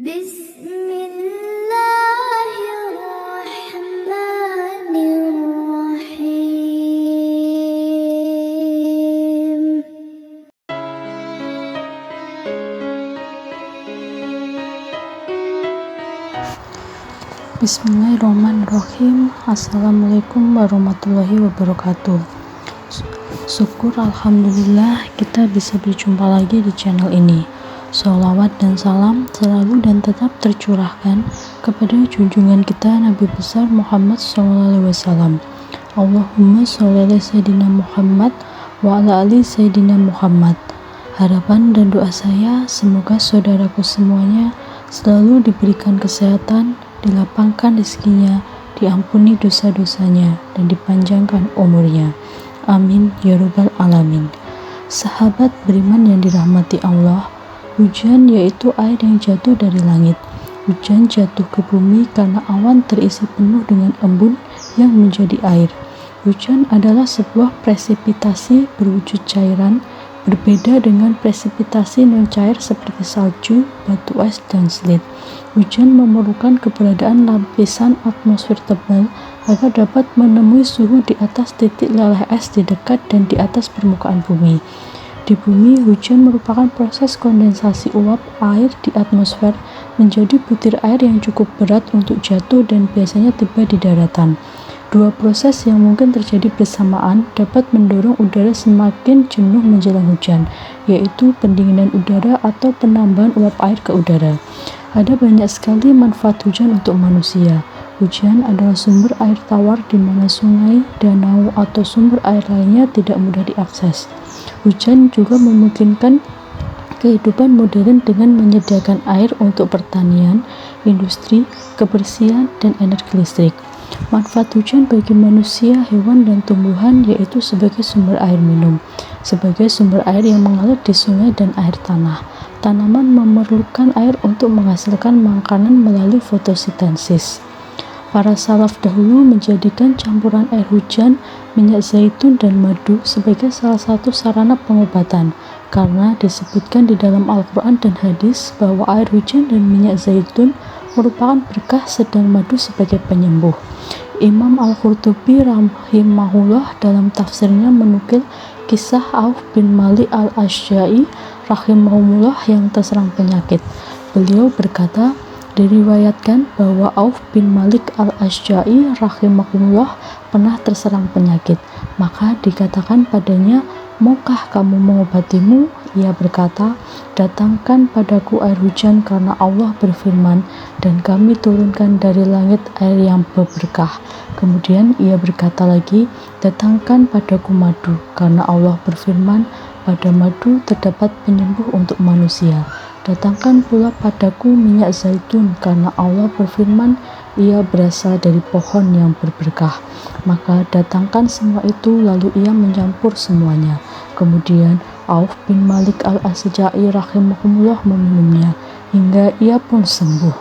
Bismillahirrahmanirrahim. Bismillahirrahmanirrahim. Assalamualaikum warahmatullahi wabarakatuh. Syukur alhamdulillah kita bisa berjumpa lagi di channel ini. Sholawat dan salam selalu dan tetap tercurahkan kepada junjungan kita Nabi besar Muhammad SAW. Allahumma sholli ala Sayyidina Muhammad wa ala ali Sayyidina Muhammad. Harapan dan doa saya semoga saudaraku semuanya selalu diberikan kesehatan, dilapangkan rezekinya, diampuni dosa-dosanya, dan dipanjangkan umurnya. Amin ya rabbal alamin. Sahabat beriman yang dirahmati Allah, hujan yaitu air yang jatuh dari langit. Hujan jatuh ke bumi karena awan terisi penuh dengan embun yang menjadi air. Hujan adalah sebuah presipitasi berwujud cairan, berbeda dengan presipitasi non-cair seperti salju, batu es, dan slit. Hujan memerlukan keberadaan lapisan atmosfer tebal agar dapat menemui suhu di atas titik leleh es di dekat dan di atas permukaan bumi. Di bumi, hujan merupakan proses kondensasi uap air di atmosfer menjadi butir air yang cukup berat untuk jatuh dan biasanya tiba di daratan. Dua proses yang mungkin terjadi bersamaan dapat mendorong udara semakin jenuh menjelang hujan, yaitu pendinginan udara atau penambahan uap air ke udara. Ada banyak sekali manfaat hujan untuk manusia. Hujan adalah sumber air tawar di mana sungai, danau, atau sumber air lainnya tidak mudah diakses. Hujan juga memungkinkan kehidupan modern dengan menyediakan air untuk pertanian, industri, kebersihan, dan energi listrik. Manfaat hujan bagi manusia, hewan, dan tumbuhan yaitu sebagai sumber air minum, sebagai sumber air yang mengalir di sungai dan air tanah. Tanaman memerlukan air untuk menghasilkan makanan melalui fotosintesis. Para salaf dahulu menjadikan campuran air hujan, minyak zaitun, dan madu sebagai salah satu sarana pengobatan, karena disebutkan di dalam Al-Quran dan hadis bahwa air hujan dan minyak zaitun merupakan berkah sedang madu sebagai penyembuh. Imam Al-Qurtubi rahimahullah dalam tafsirnya menukil kisah Auf bin Malik Al-Asyja'i rahimahullah yang terserang penyakit. Beliau berkata, diriwayatkan bahwa Auf bin Malik Al-Asyja'i rahimahullah pernah terserang penyakit. Maka dikatakan padanya, maukah kamu mengobatimu? Ia berkata, datangkan padaku air hujan karena Allah berfirman, dan kami turunkan dari langit air yang berberkah. Kemudian ia berkata lagi, datangkan padaku madu karena Allah berfirman, pada madu terdapat penyembuh untuk manusia. Datangkan pula padaku minyak zaitun karena Allah berfirman, ia berasal dari pohon yang berberkah. Maka datangkan semua itu, lalu ia mencampur semuanya. Kemudian Auf bin Malik Al-Asyja'i rahimahullah meminumnya hingga ia pun sembuh.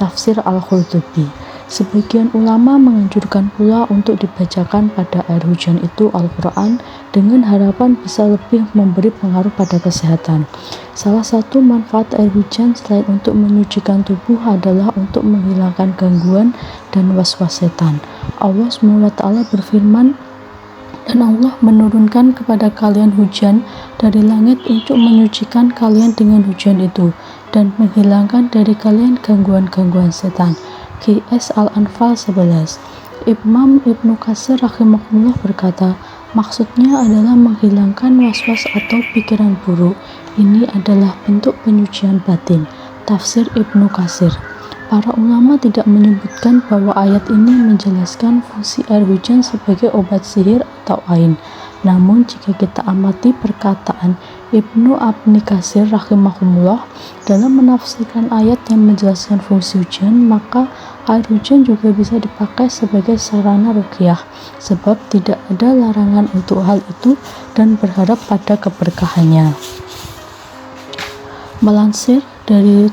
Tafsir Al-Qurtubi. Sebagian ulama menganjurkan pula untuk dibacakan pada air hujan itu Al-Quran dengan harapan bisa lebih memberi pengaruh pada kesehatan. Salah satu manfaat air hujan selain untuk menyucikan tubuh adalah untuk menghilangkan gangguan dan was-was setan. Allah SWT berfirman, dan Allah menurunkan kepada kalian hujan dari langit untuk menyucikan kalian dengan hujan itu dan menghilangkan dari kalian gangguan-gangguan setan. QS Al-Anfal 11. Imam Ibnu Katsir rahimahullah berkata, maksudnya adalah menghilangkan was-was atau pikiran buruk. Ini adalah bentuk penyucian batin. Tafsir Ibnu Katsir. Para ulama tidak menyebutkan bahwa ayat ini menjelaskan fungsi air hujan sebagai obat sihir atau ain. Namun jika kita amati perkataan Ibnu Abni Katsir rahimahullah dalam menafsirkan ayat yang menjelaskan fungsi hujan, maka air hujan juga bisa dipakai sebagai sarana ruqyah, sebab tidak ada larangan untuk hal itu dan berharap pada keberkahannya. Melansir dari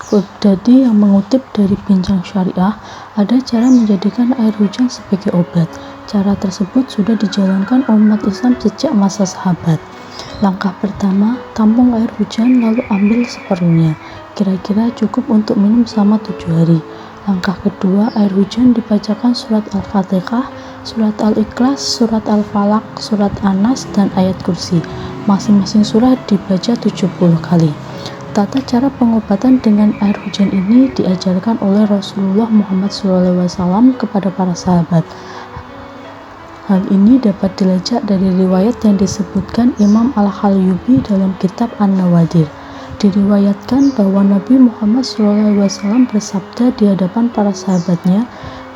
Qudadi yang mengutip dari Bincang Syariah, ada cara menjadikan air hujan sebagai obat. Cara tersebut sudah dijalankan umat Islam sejak masa sahabat. Langkah pertama, tampung air hujan lalu ambil seperlunya. kira-kira cukup untuk minum selama 7 hari. Langkah kedua, air hujan dibacakan surat Al-Fatihah, surat Al-Ikhlas, surat Al-Falaq, surat An-Nas, dan ayat kursi. Masing-masing surat dibaca 70 kali. Tata cara pengobatan dengan air hujan ini diajarkan oleh Rasulullah Muhammad SAW kepada para sahabat. Hal ini dapat dilacak dari riwayat yang disebutkan Imam Al-Khalyubi dalam kitab An-Nawadir. Diriwayatkan bahwa Nabi Muhammad SAW bersabda di hadapan para sahabatnya,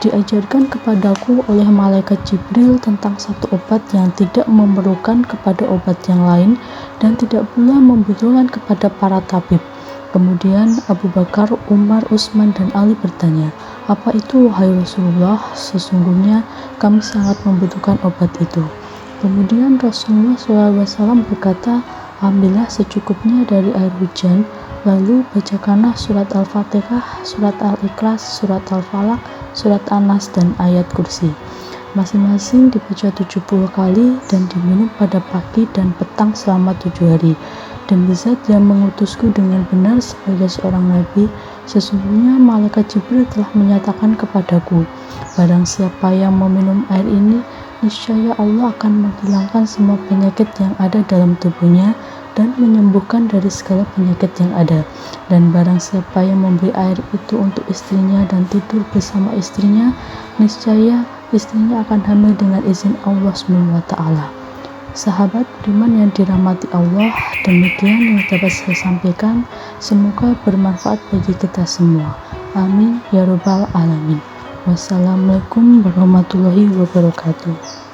diajarkan kepadaku oleh malaikat Jibril tentang satu obat yang tidak memerlukan kepada obat yang lain dan tidak pula membutuhkan kepada para tabib. Kemudian Abu Bakar, Umar, Utsman, dan Ali bertanya, apa itu wahai Rasulullah? Sesungguhnya kami sangat membutuhkan obat itu. Kemudian Rasulullah SAW berkata, ambillah secukupnya dari air hujan, lalu bacakanlah surat Al-Fatihah, surat Al-Ikhlas, surat Al-Falaq, surat An-Nas, dan ayat kursi. Masing-masing dibaca 70 kali dan diminum pada pagi dan petang selama 7 hari. Demi Zat yang mengutusku dengan benar sebagai seorang nabi, sesungguhnya malaikat Jibril telah menyatakan kepadaku, barang siapa yang meminum air ini, niscaya Allah akan menghilangkan semua penyakit yang ada dalam tubuhnya dan menyembuhkan dari segala penyakit yang ada. Dan barang siapa yang memberi air itu untuk istrinya dan tidur bersama istrinya, niscaya istrinya akan hamil dengan izin Allah SWT. Sahabat beriman yang dirahmati Allah, demikian yang dapat saya sampaikan. Semoga bermanfaat bagi kita semua. Amin ya rabbal alamin. Wassalamualaikum warahmatullahi wabarakatuh.